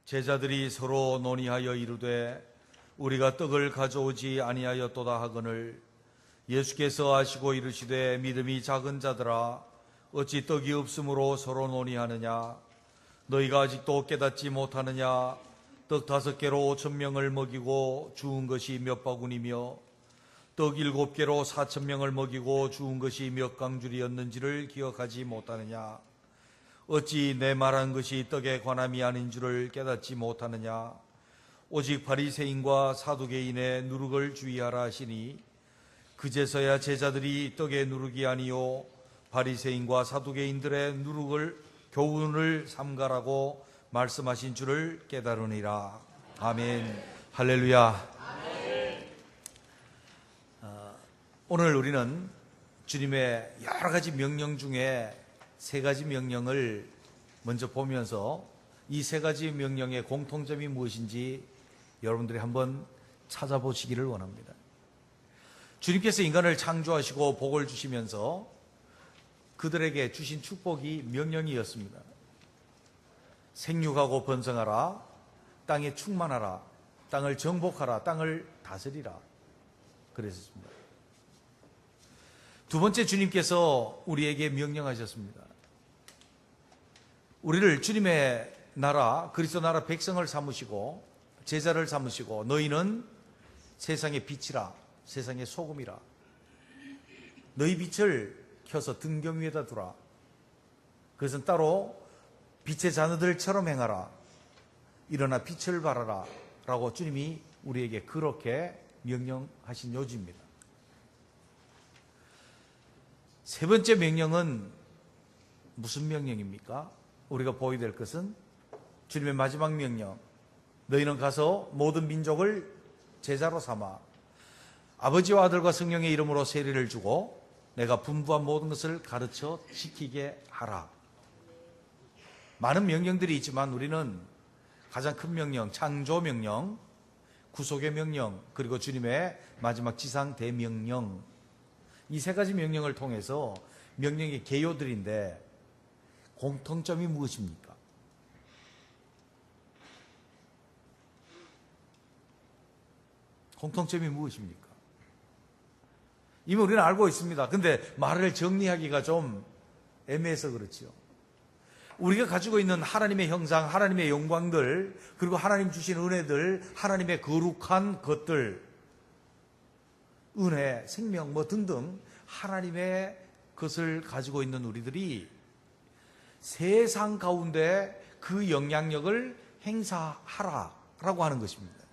제자들이 서로 논의하여 이르되 우리가 떡을 가져오지 아니하였도다 하거늘 예수께서 아시고 이르시되 믿음이 작은 자들아 어찌 떡이 없으므로 서로 논의하느냐. 너희가 아직도 깨닫지 못하느냐. 떡 5개로 5,000명을 먹이고 주운 것이 몇 바구니며 떡 7개로 4,000명을 먹이고 주운 것이 몇 강줄이었는지를 기억하지 못하느냐. 어찌 내 말한 것이 떡에 관함이 아닌 줄을 깨닫지 못하느냐. 오직 바리새인과 사두개인의 누룩을 주의하라 하시니 그제서야 제자들이 떡의 누룩이 아니요 바리새인과 사두개인들의 누룩을 교훈을 삼가라고 말씀하신 줄을 깨달으니라. 아멘. 할렐루야. 아멘. 오늘 우리는 주님의 여러 가지 명령 중에 3가지 명령을 먼저 보면서 이 3가지 명령의 공통점이 무엇인지 여러분들이 한번 찾아보시기를 원합니다. 주님께서 인간을 창조하시고 복을 주시면서 그들에게 주신 축복이 명령이었습니다. 생육하고 번성하라, 땅에 충만하라, 땅을 정복하라, 땅을 다스리라 그랬습니다. 두 번째, 주님께서 우리에게 명령하셨습니다. 우리를 주님의 나라, 그리스도 나라 백성을 삼으시고 제자를 삼으시고 너희는 세상의 빛이라, 세상의 소금이라. 너희 빛을 켜서 등경 위에다 두라. 그것은 따로 빛의 자녀들처럼 행하라. 일어나 빛을 발하라 라고 주님이 우리에게 그렇게 명령하신 요지입니다. 세 번째 명령은 무슨 명령입니까? 우리가 보여야 될 것은 주님의 마지막 명령. 너희는 가서 모든 민족을 제자로 삼아 아버지와 아들과 성령의 이름으로 세례를 주고 내가 분부한 모든 것을 가르쳐 지키게 하라. 많은 명령들이 있지만 우리는 가장 큰 명령, 창조 명령, 구속의 명령, 그리고 주님의 마지막 지상 대명령, 이 3가지 명령을 통해서 명령의 개요들인데 공통점이 무엇입니까? 공통점이 무엇입니까? 이미 우리는 알고 있습니다. 근데 말을 정리하기가 좀 애매해서 그렇죠. 우리가 가지고 있는 하나님의 형상, 하나님의 영광들, 그리고 하나님 주신 은혜들, 하나님의 거룩한 것들, 은혜, 생명 뭐 등등 하나님의 것을 가지고 있는 우리들이 세상 가운데 그 영향력을 행사하라라고 하는 것입니다.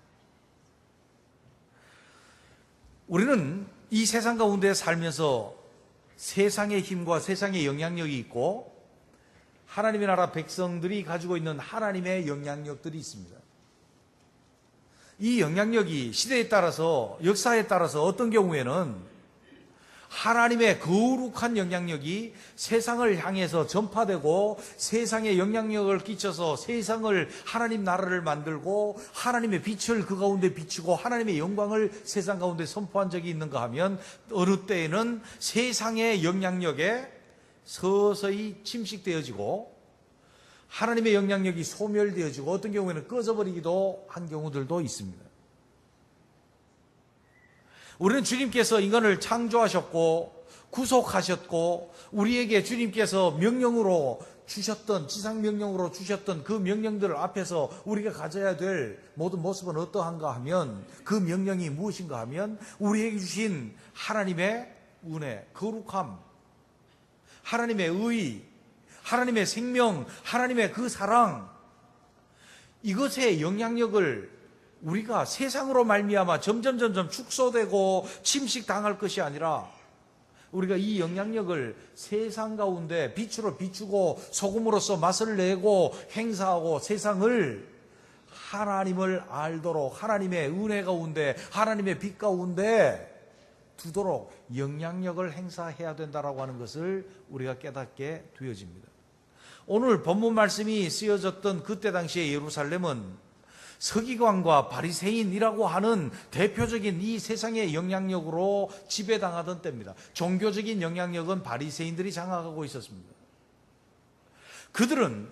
우리는 이 세상 가운데 살면서 세상의 힘과 세상의 영향력이 있고 하나님의 나라 백성들이 가지고 있는 하나님의 영향력들이 있습니다. 이 영향력이 시대에 따라서, 역사에 따라서 어떤 경우에는 하나님의 거룩한 영향력이 세상을 향해서 전파되고 세상에 영향력을 끼쳐서 세상을, 하나님 나라를 만들고 하나님의 빛을 그 가운데 비추고 하나님의 영광을 세상 가운데 선포한 적이 있는가 하면 어느 때에는 세상의 영향력에 서서히 침식되어지고 하나님의 영향력이 소멸되어지고 어떤 경우에는 꺼져버리기도 한 경우들도 있습니다. 우리는 주님께서 인간을 창조하셨고 구속하셨고 우리에게 주님께서 명령으로 주셨던, 지상명령으로 주셨던 그 명령들 앞에서 우리가 가져야 될 모든 모습은 어떠한가 하면 그 명령이 무엇인가 하면 우리에게 주신 하나님의 은혜, 거룩함, 하나님의 의, 하나님의 생명, 하나님의 그 사랑, 이것의 영향력을 우리가 세상으로 말미암아 점점 축소되고 침식당할 것이 아니라 우리가 이 영향력을 세상 가운데 빛으로 비추고 소금으로서 맛을 내고 행사하고 세상을 하나님을 알도록 하나님의 은혜 가운데 하나님의 빛 가운데 두도록 영향력을 행사해야 된다라고 하는 것을 우리가 깨닫게 되어집니다. 오늘 본문 말씀이 쓰여졌던 그때 당시의 예루살렘은 서기관과 바리새인이라고 하는 대표적인 이 세상의 영향력으로 지배당하던 때입니다. 종교적인 영향력은 바리새인들이 장악하고 있었습니다. 그들은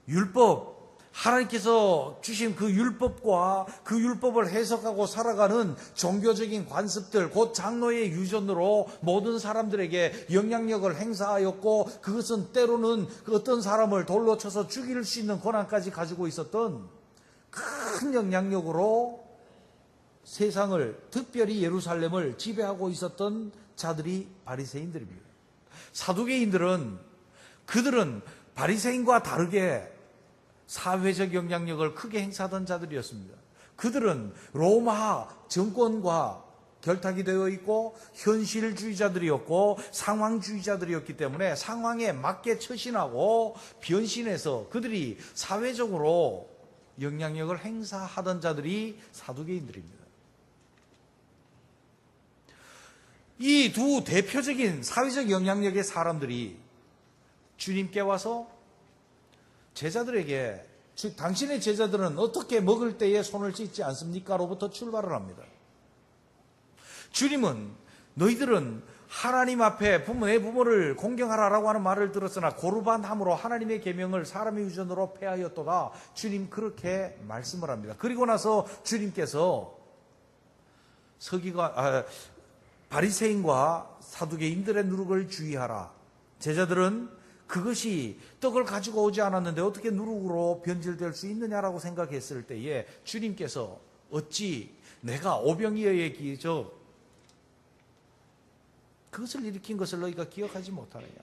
율법, 하나님께서 주신 그 율법과 그 율법을 해석하고 살아가는 종교적인 관습들, 곧 장로의 유전으로 모든 사람들에게 영향력을 행사하였고, 그것은 때로는 그 어떤 사람을 돌로 쳐서 죽일 수 있는 권한까지 가지고 있었던 큰 영향력으로 세상을, 특별히 예루살렘을 지배하고 있었던 자들이 바리새인들입니다. 사두개인들은, 그들은 바리새인과 다르게 사회적 영향력을 크게 행사하던 자들이었습니다. 그들은 로마 정권과 결탁이 되어 있고 현실주의자들이었고 상황주의자들이었기 때문에 상황에 맞게 처신하고 변신해서 그들이 사회적으로 영향력을 행사하던 자들이 사두개인들입니다. 이 두 대표적인 사회적 영향력의 사람들이 주님께 와서 제자들에게, 즉 당신의 제자들은 어떻게 먹을 때에 손을 씻지 않습니까? 로부터 출발을 합니다. 주님은 너희들은 하나님 앞에 내 부모를 공경하라라고 하는 말을 들었으나 고르반함으로 하나님의 계명을 사람의 유전으로 폐하였도다. 주님 그렇게 말씀을 합니다. 그리고 나서 주님께서 바리새인과 사두개인들의 누룩을 주의하라. 제자들은 그것이 떡을 가지고 오지 않았는데 어떻게 누룩으로 변질될 수 있느냐라고 생각했을 때에 주님께서 어찌 내가 오병이어의 기적 그것을 일으킨 것을 너희가 기억하지 못하느냐.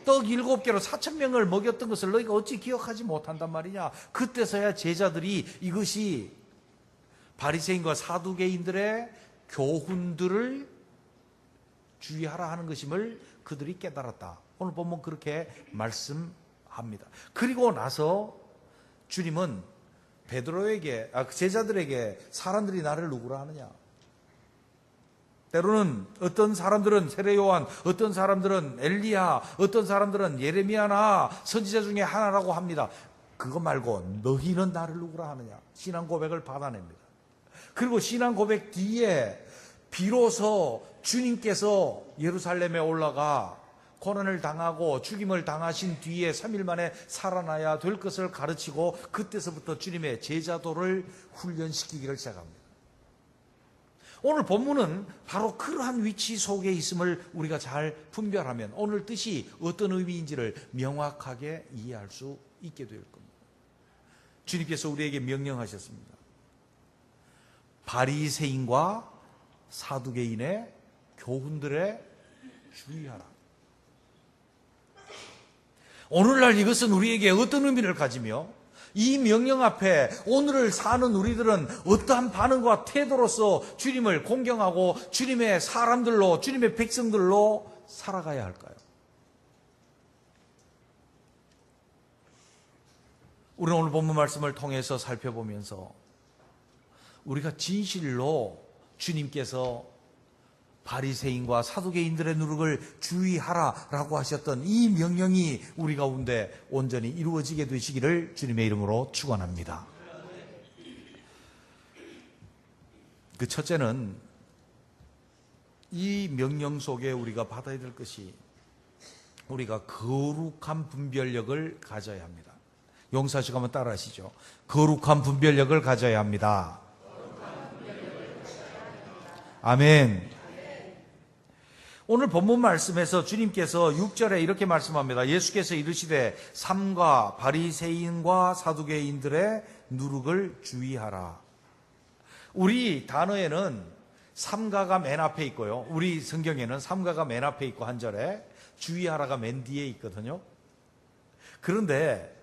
떡 7개로 4,000명을 먹였던 것을 너희가 어찌 기억하지 못한단 말이냐. 그때서야 제자들이 이것이 바리새인과 사두개인들의 교훈들을 주의하라 하는 것임을 그들이 깨달았다. 오늘 본문 그렇게 말씀합니다. 그리고 나서 주님은 베드로에게, 제자들에게 사람들이 나를 누구라 하느냐. 때로는 어떤 사람들은 세례 요한, 어떤 사람들은 엘리야, 어떤 사람들은 예레미야나 선지자 중에 하나라고 합니다. 그거 말고 너희는 나를 누구라 하느냐. 신앙 고백을 받아냅니다. 그리고 신앙 고백 뒤에 비로소 주님께서 예루살렘에 올라가 고난을 당하고 죽임을 당하신 뒤에 3일 만에 살아나야 될 것을 가르치고 그때서부터 주님의 제자도를 훈련시키기를 시작합니다. 오늘 본문은 바로 그러한 위치 속에 있음을 우리가 잘 분별하면 오늘 뜻이 어떤 의미인지를 명확하게 이해할 수 있게 될 겁니다. 주님께서 우리에게 명령하셨습니다. 바리새인과 사두개인의 교훈들에 주의하라. 오늘날 이것은 우리에게 어떤 의미를 가지며 이 명령 앞에 오늘을 사는 우리들은 어떠한 반응과 태도로서 주님을 공경하고 주님의 사람들로, 주님의 백성들로 살아가야 할까요? 우리는 오늘 본문 말씀을 통해서 살펴보면서 우리가 진실로 주님께서 바리새인과 사두개인들의 누룩을 주의하라라고 하셨던 이 명령이 우리 가운데 온전히 이루어지게 되시기를 주님의 이름으로 축원합니다. 그 첫째는 이 명령 속에 우리가 받아야 될 것이 우리가 거룩한 분별력을 가져야 합니다. 용사식 한번 따라 하시죠. 거룩한 분별력을 가져야 합니다. 아멘. 오늘 본문 말씀에서 주님께서 6절에 이렇게 말씀합니다. 예수께서 이르시되 삼가 바리새인과 사두개인들의 누룩을 주의하라. 우리 단어에는 삼가가 맨 앞에 있고요. 우리 성경에는 삼가가 맨 앞에 있고 한 절에 주의하라가 맨 뒤에 있거든요. 그런데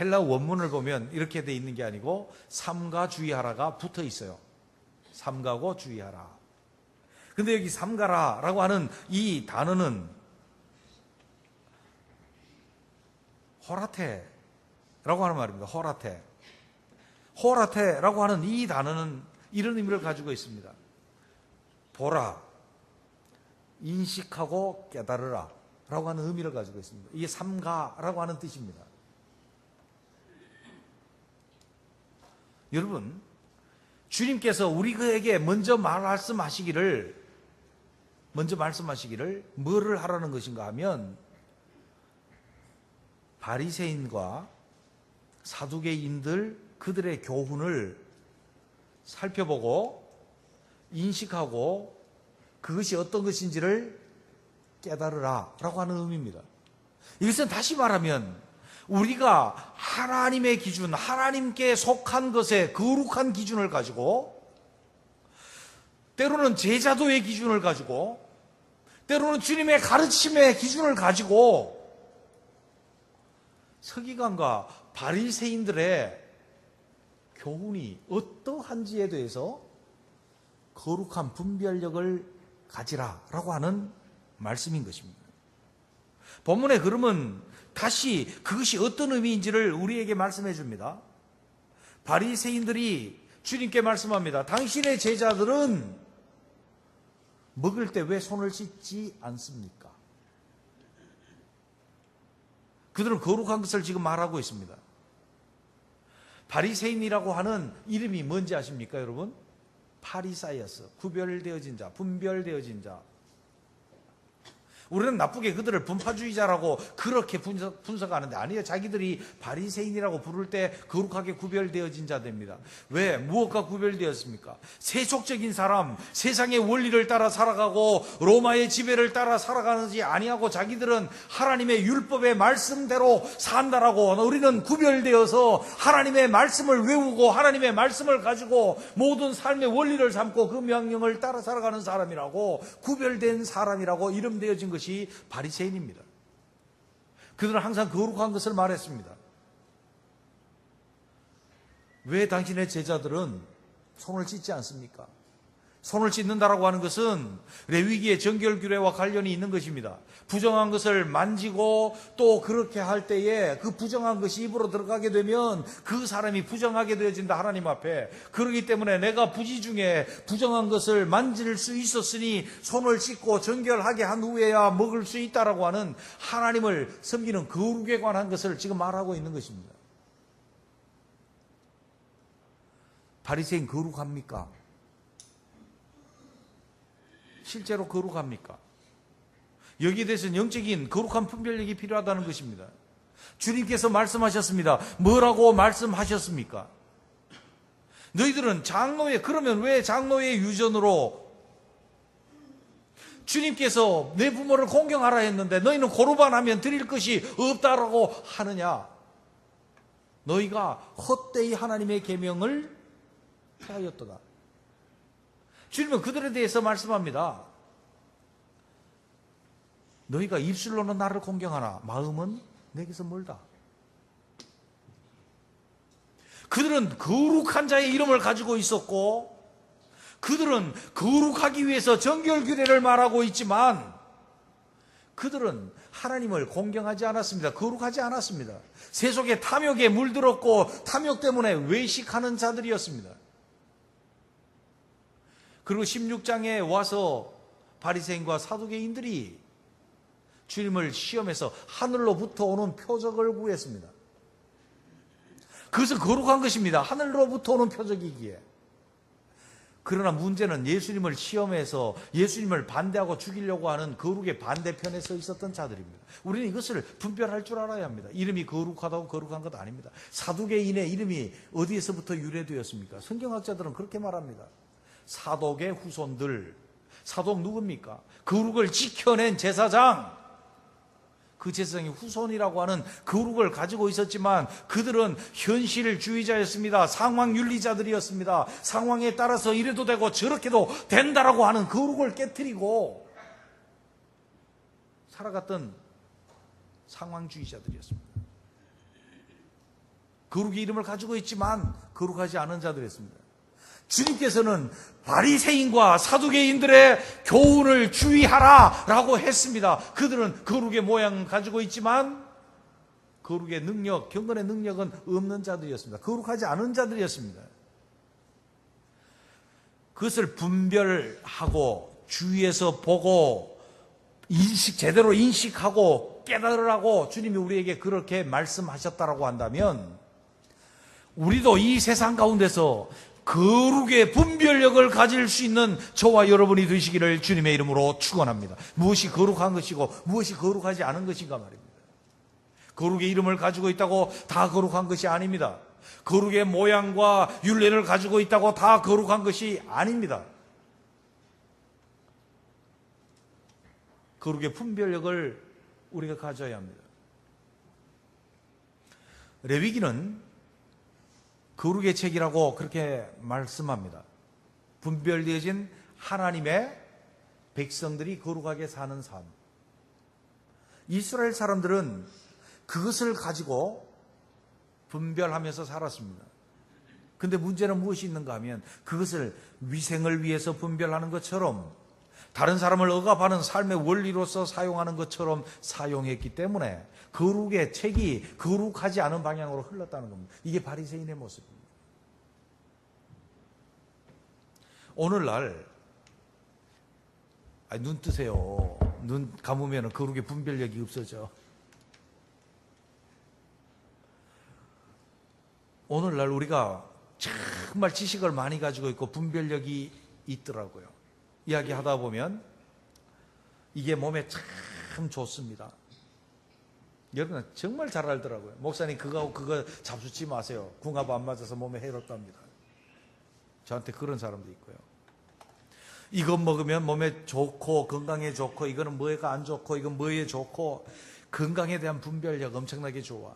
헬라 원문을 보면 이렇게 돼 있는 게 아니고 삼가 주의하라가 붙어 있어요. 삼가고 주의하라. 근데 여기 삼가라라고 하는 이 단어는 호라테라고 하는 말입니다. 호라테. 호라테라고 하는 이 단어는 이런 의미를 가지고 있습니다. 보라, 인식하고 깨달으라 라고 하는 의미를 가지고 있습니다. 이게 삼가라고 하는 뜻입니다. 여러분, 주님께서 우리에게 먼저 말씀하시기를 뭐를 하라는 것인가 하면 바리새인과 사두개인들 그들의 교훈을 살펴보고 인식하고 그것이 어떤 것인지를 깨달으라 라고 하는 의미입니다. 이것은 다시 말하면 우리가 하나님의 기준, 하나님께 속한 것에 거룩한 기준을 가지고 때로는 제자도의 기준을 가지고 때로는 주님의 가르침의 기준을 가지고 서기관과 바리새인들의 교훈이 어떠한지에 대해서 거룩한 분별력을 가지라라고 하는 말씀인 것입니다. 본문에 그러면 다시 그것이 어떤 의미인지를 우리에게 말씀해 줍니다. 바리새인들이 주님께 말씀합니다. 당신의 제자들은 먹을 때 왜 손을 씻지 않습니까? 그들은 거룩한 것을 지금 말하고 있습니다. 바리새인이라고 하는 이름이 뭔지 아십니까, 여러분? 파리사이어스, 구별되어진 자, 분별되어진 자. 우리는 나쁘게 그들을 분파주의자라고 그렇게 분석하는데 아니에요. 자기들이 바리새인이라고 부를 때 거룩하게 구별되어진 자들입니다. 왜? 무엇과 구별되었습니까? 세속적인 사람, 세상의 원리를 따라 살아가고 로마의 지배를 따라 살아가는지 아니하고 자기들은 하나님의 율법의 말씀대로 산다라고 우리는 구별되어서 하나님의 말씀을 외우고 하나님의 말씀을 가지고 모든 삶의 원리를 삼고 그 명령을 따라 살아가는 사람이라고 구별된 사람이라고 이름되어진 것이 바리새인입니다. 그들은 항상 거룩한 것을 말했습니다. 왜 당신의 제자들은 손을 씻지 않습니까? 손을 씻는다라고 하는 것은 레위기의 정결규례와 관련이 있는 것입니다. 부정한 것을 만지고 또 그렇게 할 때에 그 부정한 것이 입으로 들어가게 되면 그 사람이 부정하게 되어진다, 하나님 앞에. 그렇기 때문에 내가 부지 중에 부정한 것을 만질 수 있었으니 손을 씻고 정결하게 한 후에야 먹을 수 있다라고 하는 하나님을 섬기는 거룩에 관한 것을 지금 말하고 있는 것입니다. 바리새인 거룩합니까? 실제로 거룩합니까? 여기에 대해서는 영적인 거룩한 분별력이 필요하다는 것입니다. 주님께서 말씀하셨습니다. 뭐라고 말씀하셨습니까? 너희들은 장로회, 그러면 왜 장로회 유전으로 주님께서 내 부모를 공경하라 했는데 너희는 고르반하면 드릴 것이 없다라고 하느냐? 너희가 헛되이 하나님의 계명을 폐하였도다. 주님은 그들에 대해서 말씀합니다. 너희가 입술로는 나를 공경하나 마음은 내게서 멀다. 그들은 거룩한 자의 이름을 가지고 있었고 그들은 거룩하기 위해서 정결규례를 말하고 있지만 그들은 하나님을 공경하지 않았습니다. 거룩하지 않았습니다. 세속의 탐욕에 물들었고 탐욕 때문에 외식하는 자들이었습니다. 그리고 16장에 와서 바리새인과 사두개인들이 주님을 시험해서 하늘로부터 오는 표적을 구했습니다. 그것은 거룩한 것입니다. 하늘로부터 오는 표적이기에. 그러나 문제는 예수님을 시험해서 예수님을 반대하고 죽이려고 하는 거룩의 반대편에 서 있었던 자들입니다. 우리는 이것을 분별할 줄 알아야 합니다. 이름이 거룩하다고 거룩한 것 아닙니다. 사두개인의 이름이 어디에서부터 유래되었습니까? 성경학자들은 그렇게 말합니다. 사독의 후손들. 사독 누굽니까? 거룩을 지켜낸 제사장. 그 제사장이 후손이라고 하는 거룩을 가지고 있었지만 그들은 현실주의자였습니다. 상황윤리자들이었습니다. 상황에 따라서 이래도 되고 저렇게도 된다라고 하는 거룩을 깨트리고 살아갔던 상황주의자들이었습니다. 거룩의 이름을 가지고 있지만 거룩하지 않은 자들이었습니다. 주님께서는 바리새인과 사두개인들의 교훈을 주의하라라고 했습니다. 그들은 거룩의 모양을 가지고 있지만 거룩의 능력, 경건의 능력은 없는 자들이었습니다. 거룩하지 않은 자들이었습니다. 그것을 분별하고 주위에서 보고 제대로 인식하고 깨달으라고 주님이 우리에게 그렇게 말씀하셨다라고 한다면 우리도 이 세상 가운데서 거룩의 분별력을 가질 수 있는 저와 여러분이 되시기를 주님의 이름으로 축원합니다. 무엇이 거룩한 것이고 무엇이 거룩하지 않은 것인가 말입니다. 거룩의 이름을 가지고 있다고 다 거룩한 것이 아닙니다. 거룩의 모양과 율례를 가지고 있다고 다 거룩한 것이 아닙니다. 거룩의 분별력을 우리가 가져야 합니다. 레위기는 거룩의 책이라고 그렇게 말씀합니다. 분별되어진 하나님의 백성들이 거룩하게 사는 삶. 이스라엘 사람들은 그것을 가지고 분별하면서 살았습니다. 근데 문제는 무엇이 있는가 하면 그것을 위생을 위해서 분별하는 것처럼 다른 사람을 억압하는 삶의 원리로서 사용하는 것처럼 사용했기 때문에 거룩의 책이 거룩하지 않은 방향으로 흘렀다는 겁니다. 이게 바리새인의 모습입니다. 오늘날 눈 뜨세요. 눈 감으면 거룩의 분별력이 없어져. 오늘날 우리가 정말 지식을 많이 가지고 있고 분별력이 있더라고요. 이야기하다 보면 이게 몸에 참 좋습니다. 여러분 정말 잘 알더라고요. 목사님 그거 잡수지 마세요. 궁합 안 맞아서 몸에 해롭답니다. 저한테 그런 사람도 있고요. 이거 먹으면 몸에 좋고 건강에 좋고 이거는 뭐가 안 좋고 이건 뭐에 좋고 건강에 대한 분별력 엄청나게 좋아.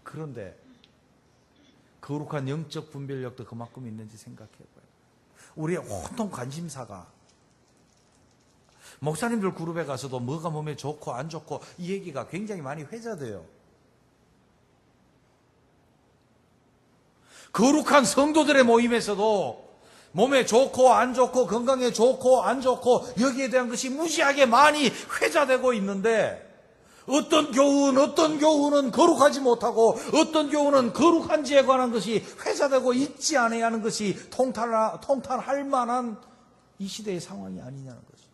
그런데 거룩한 영적 분별력도 그만큼 있는지 생각해봐요. 우리의 온통 관심사가 목사님들 그룹에 가서도 뭐가 몸에 좋고 안 좋고 이 얘기가 굉장히 많이 회자돼요. 거룩한 성도들의 모임에서도 몸에 좋고 안 좋고 건강에 좋고 안 좋고 여기에 대한 것이 무지하게 많이 회자되고 있는데 어떤 교훈은 거룩하지 못하고 어떤 교훈은 거룩한지에 관한 것이 회자되고 있지 않아야 하는 것이 통탄할 만한 이 시대의 상황이 아니냐는 거죠.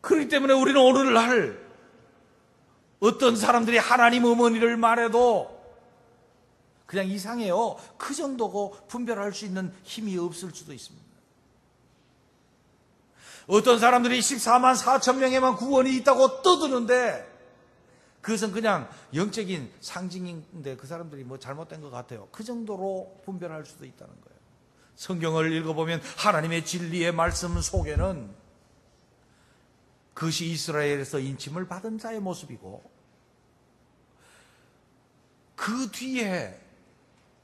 그렇기 때문에 우리는 오늘날 어떤 사람들이 하나님 어머니를 말해도 그냥 이상해요. 그 정도고 분별할 수 있는 힘이 없을 수도 있습니다. 어떤 사람들이 14만 4천 명에만 구원이 있다고 떠드는데 그것은 그냥 영적인 상징인데 그 사람들이 뭐 잘못된 것 같아요. 그 정도로 분별할 수도 있다는 거예요. 성경을 읽어보면 하나님의 진리의 말씀 속에는 그것이 이스라엘에서 인침을 받은 자의 모습이고 그 뒤에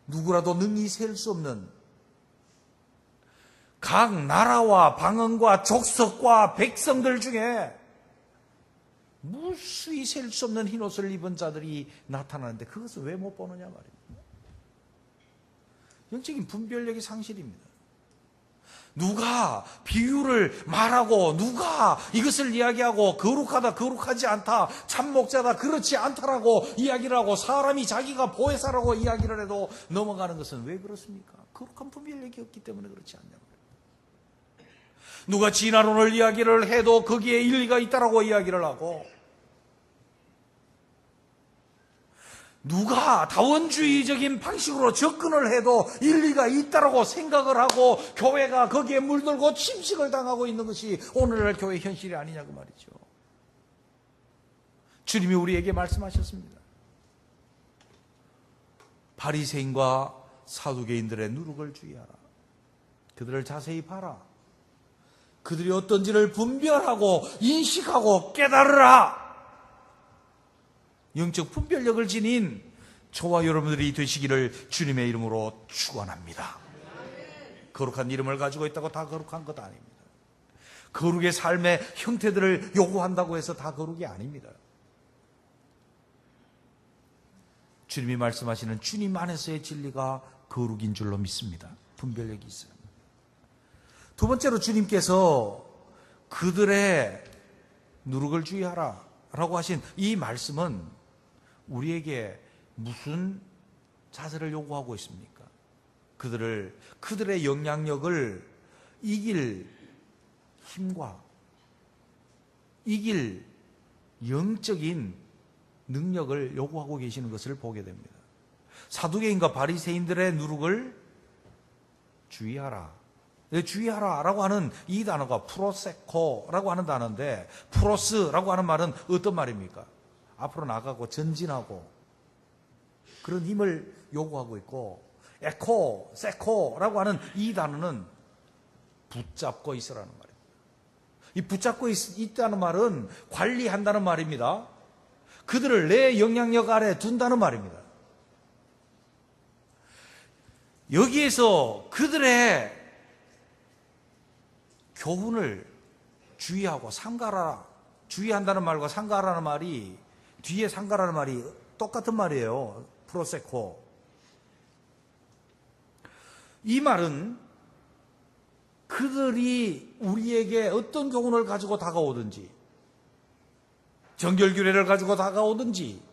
누구라도 능히 셀 수 없는 각 나라와 방언과 족속과 백성들 중에 무수히 셀 수 없는 흰옷을 입은 자들이 나타나는데 그것을 왜 못 보느냐 말입니다. 영적인 분별력의 상실입니다. 누가 비유를 말하고 누가 이것을 이야기하고 거룩하다 거룩하지 않다 참목자다 그렇지 않다라고 이야기를 하고 사람이 자기가 보혜사라고 이야기를 해도 넘어가는 것은 왜 그렇습니까? 거룩한 분별력이 없기 때문에 그렇지 않냐고요. 누가 진화론을 이야기를 해도 거기에 일리가 있다라고 이야기를 하고 누가 다원주의적인 방식으로 접근을 해도 일리가 있다라고 생각을 하고 교회가 거기에 물들고 침식을 당하고 있는 것이 오늘날 교회 현실이 아니냐고 말이죠. 주님이 우리에게 말씀하셨습니다. 바리새인과 사두개인들의 누룩을 주의하라. 그들을 자세히 봐라. 그들이 어떤지를 분별하고 인식하고 깨달으라. 영적 분별력을 지닌 저와 여러분들이 되시기를 주님의 이름으로 축원합니다. 거룩한 이름을 가지고 있다고 다 거룩한 것 아닙니다. 거룩의 삶의 형태들을 요구한다고 해서 다 거룩이 아닙니다. 주님이 말씀하시는 주님 안에서의 진리가 거룩인 줄로 믿습니다. 분별력이 있어요. 두 번째로 주님께서 그들의 누룩을 주의하라 라고 하신 이 말씀은 우리에게 무슨 자세를 요구하고 있습니까? 그들의 영향력을 이길 힘과 이길 영적인 능력을 요구하고 계시는 것을 보게 됩니다. 사두개인과 바리새인들의 누룩을 주의하라. 주의하라라고 하는 이 단어가 프로세코라고 하는 단어인데, 프로스라고 하는 말은 어떤 말입니까? 앞으로 나가고 전진하고 그런 힘을 요구하고 있고, 에코, 세코라고 하는 이 단어는 붙잡고 있으라는 말입니다. 이 붙잡고 있다는 말은 관리한다는 말입니다. 그들을 내 영향력 아래 둔다는 말입니다. 여기에서 그들의 교훈을 주의하고 삼가라. 주의한다는 말과 삼가라는 말이, 뒤에 삼가라는 말이 똑같은 말이에요. 프로세코. 이 말은 그들이 우리에게 어떤 교훈을 가지고 다가오든지, 정결규례를 가지고 다가오든지,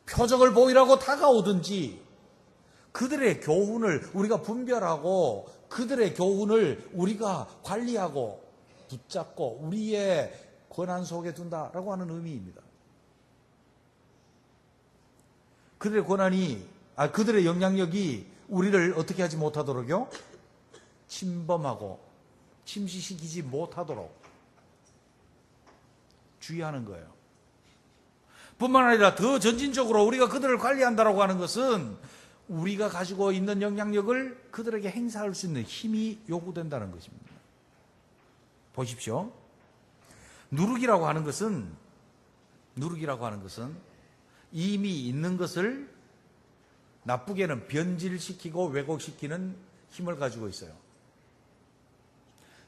표적을 보이라고 다가오든지, 그들의 교훈을 우리가 분별하고 그들의 교훈을 우리가 관리하고 붙잡고 우리의 권한 속에 둔다라고 하는 의미입니다. 그들의 권한이, 그들의 영향력이 우리를 어떻게 하지 못하도록요? 침범하고 침시시키지 못하도록 주의하는 거예요. 뿐만 아니라 더 전진적으로 우리가 그들을 관리한다라고 하는 것은 우리가 가지고 있는 영향력을 그들에게 행사할 수 있는 힘이 요구된다는 것입니다. 보십시오. 누룩이라고 하는 것은 이미 있는 것을 나쁘게는 변질시키고 왜곡시키는 힘을 가지고 있어요.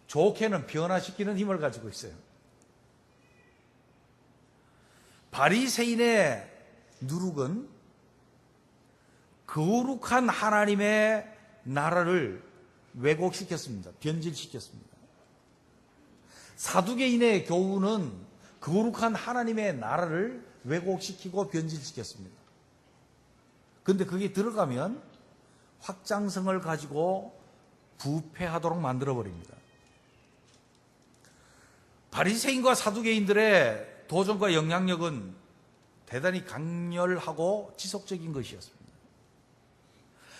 좋게는 변화시키는 힘을 가지고 있어요. 바리새인의 누룩은 거룩한 하나님의 나라를 왜곡시켰습니다. 변질시켰습니다. 사두개인의 교훈은 거룩한 하나님의 나라를 왜곡시키고 변질시켰습니다. 그런데 그게 들어가면 확장성을 가지고 부패하도록 만들어버립니다. 바리새인과 사두개인들의 도전과 영향력은 대단히 강렬하고 지속적인 것이었습니다.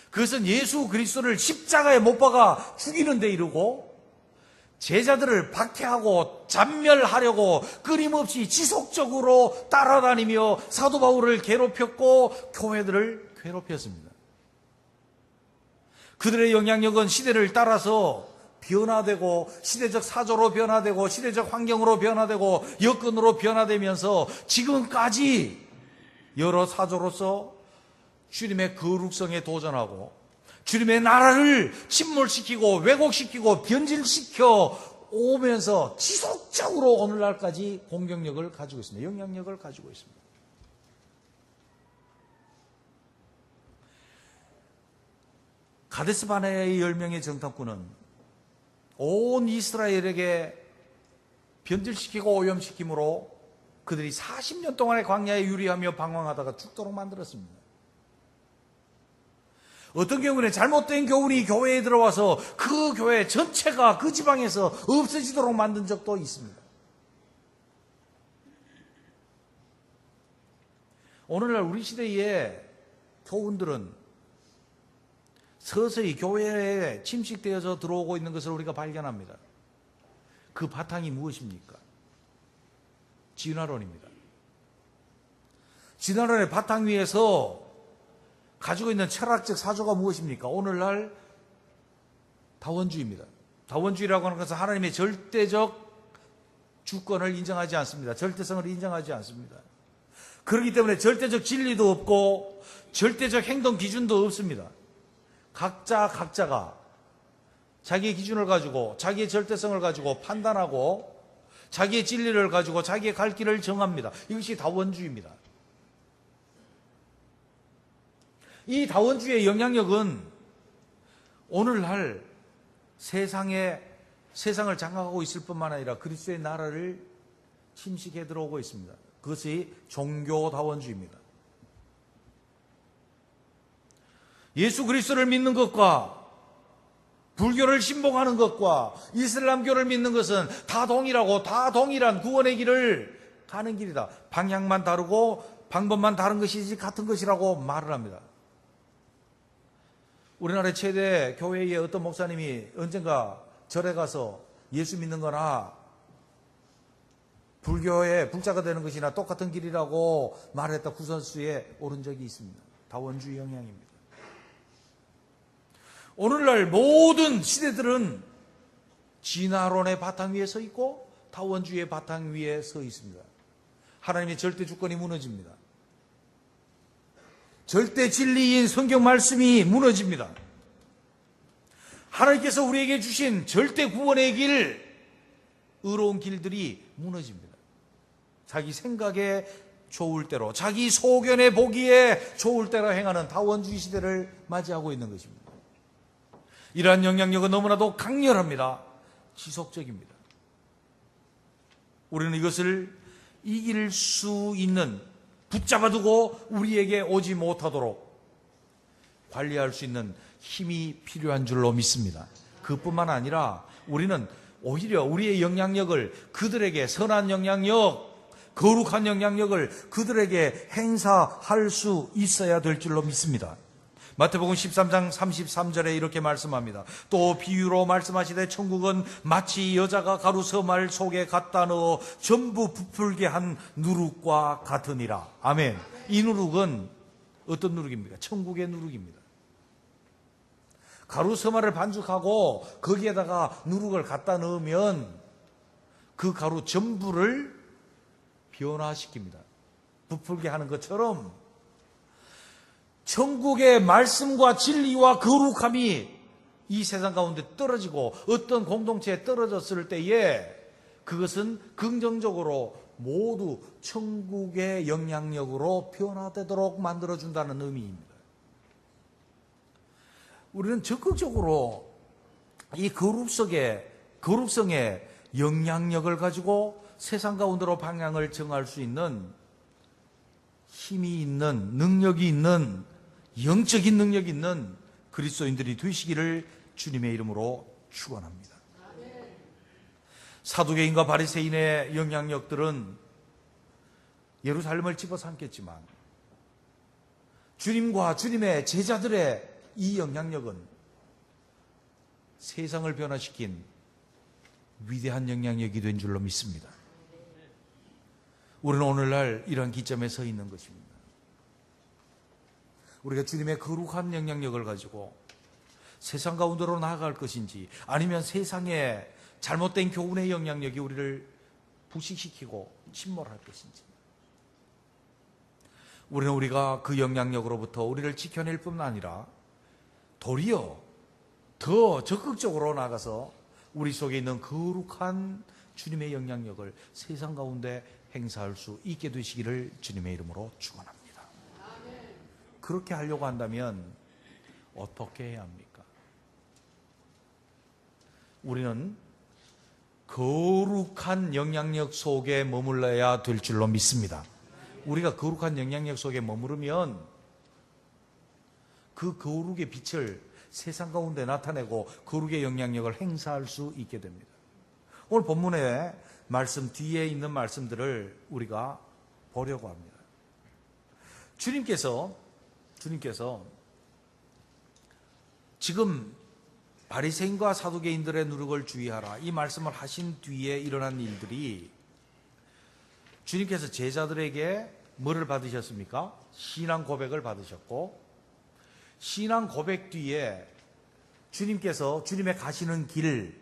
그것은 예수 그리스도를 십자가에 못 박아 죽이는 데 이르고 제자들을 박해하고 잔멸하려고 끊임없이 지속적으로 따라다니며 사도 바울을 괴롭혔고 교회들을 괴롭혔습니다. 그들의 영향력은 시대를 따라서 변화되고 시대적 사조로 변화되고 시대적 환경으로 변화되고 여건으로 변화되면서 지금까지 여러 사조로서 주님의 거룩성에 도전하고 주님의 나라를 침몰시키고 왜곡시키고 변질시켜 오면서 지속적으로 오늘날까지 공격력을 가지고 있습니다. 영향력을 가지고 있습니다. 가데스 바네아의 10명의 정탐꾼은 온 이스라엘에게 변질시키고 오염시킴으로 그들이 40년 동안의 광야에 유리하며 방황하다가 죽도록 만들었습니다. 어떤 경우는 잘못된 교훈이 교회에 들어와서 그 교회 전체가 그 지방에서 없어지도록 만든 적도 있습니다. 오늘날 우리 시대의 교훈들은 서서히 교회에 침식되어서 들어오고 있는 것을 우리가 발견합니다. 그 바탕이 무엇입니까? 진화론입니다. 진화론의 바탕 위에서 가지고 있는 철학적 사조가 무엇입니까? 오늘날 다원주의입니다. 다원주의라고 하는 것은 하나님의 절대적 주권을 인정하지 않습니다. 절대성을 인정하지 않습니다. 그렇기 때문에 절대적 진리도 없고 절대적 행동 기준도 없습니다. 각자가 자기의 기준을 가지고 자기의 절대성을 가지고 판단하고 자기의 진리를 가지고 자기의 갈 길을 정합니다. 이것이 다원주의입니다. 이 다원주의의 영향력은 오늘날 세상을 장악하고 있을 뿐만 아니라 그리스도의 나라를 침식해 들어오고 있습니다. 그것이 종교다원주의입니다. 예수 그리스도를 믿는 것과 불교를 신봉하는 것과 이슬람교를 믿는 것은 다 동일하고 다 동일한 구원의 길을 가는 길이다. 방향만 다르고 방법만 다른 것이지 같은 것이라고 말을 합니다. 우리나라의 최대 교회의 어떤 목사님이 언젠가 절에 가서 예수 믿는 거나 불교의 불자가 되는 것이나 똑같은 길이라고 말했다 구설수에 오른 적이 있습니다. 다원주의 영향입니다. 오늘날 모든 시대들은 진화론의 바탕 위에 서 있고 다원주의의 바탕 위에 서 있습니다. 하나님의 절대 주권이 무너집니다. 절대 진리인 성경 말씀이 무너집니다. 하나님께서 우리에게 주신 절대 구원의 길, 의로운 길들이 무너집니다. 자기 생각에 좋을 대로, 자기 소견에 보기에 좋을 대로 행하는 다원주의 시대를 맞이하고 있는 것입니다. 이러한 영향력은 너무나도 강렬합니다. 지속적입니다. 우리는 이것을 이길 수 있는, 붙잡아두고 우리에게 오지 못하도록 관리할 수 있는 힘이 필요한 줄로 믿습니다. 그뿐만 아니라 우리는 오히려 우리의 영향력을 그들에게, 선한 영향력, 거룩한 영향력을 그들에게 행사할 수 있어야 될 줄로 믿습니다. 마태복음 13장 33절에 이렇게 말씀합니다. 또 비유로 말씀하시되 천국은 마치 여자가 가루 서말 속에 갖다 넣어 전부 부풀게 한 누룩과 같으니라. 아멘. 이 누룩은 어떤 누룩입니까? 천국의 누룩입니다. 가루 서말을 반죽하고 거기에다가 누룩을 갖다 넣으면 그 가루 전부를 변화시킵니다. 부풀게 하는 것처럼 천국의 말씀과 진리와 거룩함이 이 세상 가운데 떨어지고 어떤 공동체에 떨어졌을 때에 그것은 긍정적으로 모두 천국의 영향력으로 변화되도록 만들어준다는 의미입니다. 우리는 적극적으로 이 거룩성의 영향력을 가지고 세상 가운데로 방향을 정할 수 있는 힘이 있는, 능력이 있는, 영적인 능력이 있는 그리스도인들이 되시기를 주님의 이름으로 축원합니다. 사두개인과 바리새인의 영향력들은 예루살렘을 집어삼켰지만 주님과 주님의 제자들의 이 영향력은 세상을 변화시킨 위대한 영향력이 된 줄로 믿습니다. 우리는 오늘날 이러한 기점에 서 있는 것입니다. 우리가 주님의 거룩한 영향력을 가지고 세상 가운데로 나아갈 것인지, 아니면 세상의 잘못된 교훈의 영향력이 우리를 부식시키고 침몰할 것인지, 우리는 우리가 그 영향력으로부터 우리를 지켜낼 뿐만 아니라 도리어 더 적극적으로 나가서 우리 속에 있는 거룩한 주님의 영향력을 세상 가운데 행사할 수 있게 되시기를 주님의 이름으로 축원합니다. 그렇게 하려고 한다면 어떻게 해야 합니까? 우리는 거룩한 영향력 속에 머물러야 될 줄로 믿습니다. 우리가 거룩한 영향력 속에 머무르면 그 거룩의 빛을 세상 가운데 나타내고 거룩의 영향력을 행사할 수 있게 됩니다. 오늘 본문의 말씀 뒤에 있는 말씀들을 우리가 보려고 합니다. 주님께서 지금 바리새인과 사두개인들의 누룩을 주의하라, 이 말씀을 하신 뒤에 일어난 일들이, 주님께서 제자들에게 뭐를 받으셨습니까? 신앙 고백을 받으셨고, 신앙 고백 뒤에 주님께서 주님의 가시는 길,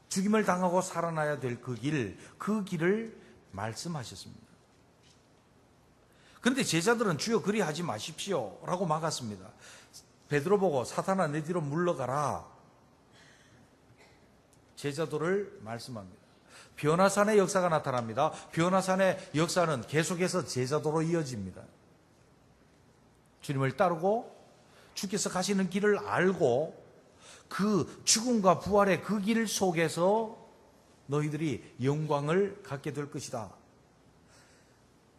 죽임을 당하고 살아나야 될 그 길을 말씀하셨습니다. 그런데 제자들은 주여 그리하지 마십시오 라고 막았습니다. 베드로 보고 사탄아 내 뒤로 물러가라. 제자도를 말씀합니다. 변화산의 역사가 나타납니다. 변화산의 역사는 계속해서 제자도로 이어집니다. 주님을 따르고 주께서 가시는 길을 알고 그 죽음과 부활의 그 길 속에서 너희들이 영광을 갖게 될 것이다.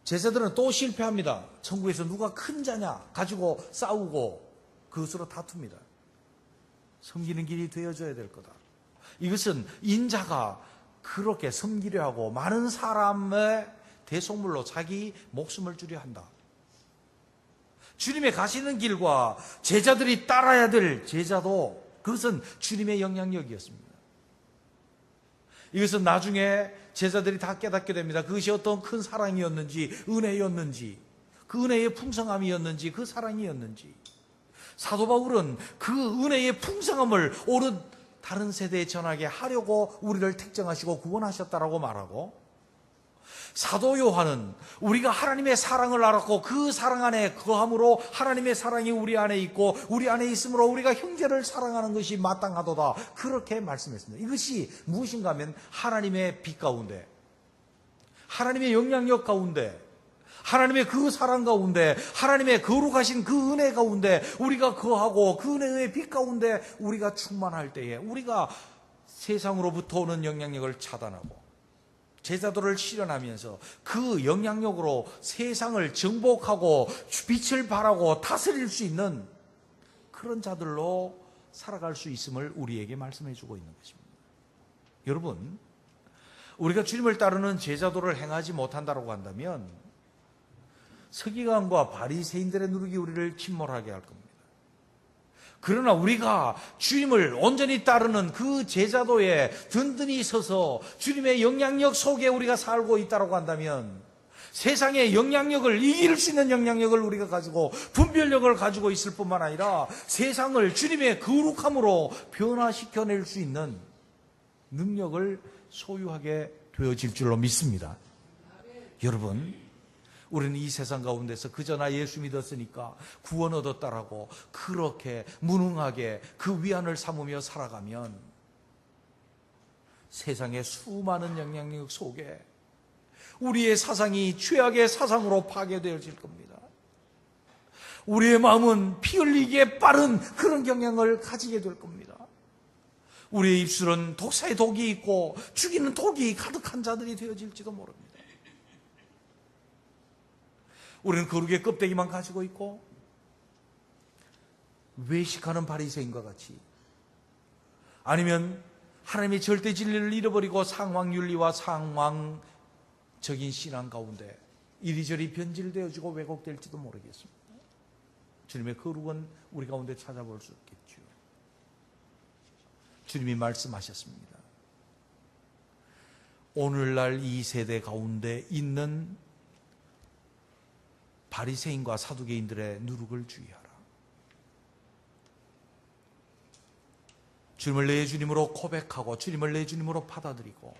제자들은 또 실패합니다. 천국에서 누가 큰 자냐 가지고 싸우고 그것으로 다툽니다. 섬기는 길이 되어져야 될 거다. 이것은 인자가 그렇게 섬기려 하고 많은 사람의 대속물로 자기 목숨을 주려 한다. 주님의 가시는 길과 제자들이 따라야 될 제자도 그것은 주님의 영향력이었습니다. 이것은 나중에 제자들이 다 깨닫게 됩니다. 그것이 어떤 큰 사랑이었는지, 은혜였는지, 그 은혜의 풍성함이었는지, 그 사랑이었는지. 사도 바울은 그 은혜의 풍성함을 오른 다른 세대에 전하게 하려고 우리를 택정하시고 구원하셨다라고 말하고, 사도 요한은 우리가 하나님의 사랑을 알았고 그 사랑 안에 거함으로 하나님의 사랑이 우리 안에 있고 우리 안에 있으므로 우리가 형제를 사랑하는 것이 마땅하도다, 그렇게 말씀했습니다. 이것이 무엇인가 하면 하나님의 빛 가운데, 하나님의 영향력 가운데, 하나님의 그 사랑 가운데, 하나님의 거룩하신 그 은혜 가운데 우리가 거하고 그 은혜의 빛 가운데 우리가 충만할 때에 우리가 세상으로부터 오는 영향력을 차단하고 제자도를 실현하면서 그 영향력으로 세상을 정복하고 빛을 발하고 다스릴 수 있는 그런 자들로 살아갈 수 있음을 우리에게 말씀해 주고 있는 것입니다. 여러분, 우리가 주님을 따르는 제자도를 행하지 못한다고 한다면 서기관과 바리새인들의 누룩이 우리를 침몰하게 할 겁니다. 그러나 우리가 주님을 온전히 따르는 그 제자도에 든든히 서서 주님의 영향력 속에 우리가 살고 있다고 한다면 세상의 영향력을 이길 수 있는 영향력을 우리가 가지고 분별력을 가지고 있을 뿐만 아니라 세상을 주님의 거룩함으로 변화시켜낼 수 있는 능력을 소유하게 되어질 줄로 믿습니다. 여러분, 우리는 이 세상 가운데서 그저 나 예수 믿었으니까 구원 얻었다라고 그렇게 무능하게 그 위안을 삼으며 살아가면 세상의 수많은 영향력 속에 우리의 사상이 죄악의 사상으로 파괴되어질 겁니다. 우리의 마음은 피 흘리기에 빠른 그런 경향을 가지게 될 겁니다. 우리의 입술은 독사의 독이 있고 죽이는 독이 가득한 자들이 되어질지도 모릅니다. 우리는 거룩의 껍데기만 가지고 있고 외식하는 바리새인과 같이, 아니면 하나님의 절대 진리를 잃어버리고 상황윤리와 상황적인 신앙 가운데 이리저리 변질되어지고 왜곡될지도 모르겠습니다. 주님의 거룩은 우리 가운데 찾아볼 수 없겠죠. 주님이 말씀하셨습니다. 오늘날 이 세대 가운데 있는 바리새인과 사두개인들의 누룩을 주의하라. 주님을 내 주님으로 고백하고 주님을 내 주님으로 받아들이고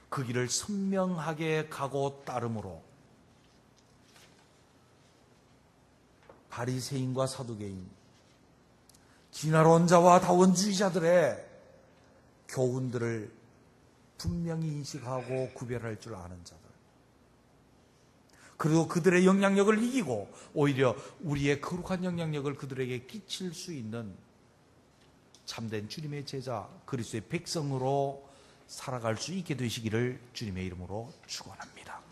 그 길을 선명하게 가고 따름으로 바리새인과 사두개인, 진화론 자와 다원주의자들의 교훈들을 분명히 인식하고 구별할 줄 아는 자들, 그리고 그들의 영향력을 이기고 오히려 우리의 거룩한 영향력을 그들에게 끼칠 수 있는 참된 주님의 제자, 그리스도의 백성으로 살아갈 수 있게 되시기를 주님의 이름으로 축원합니다.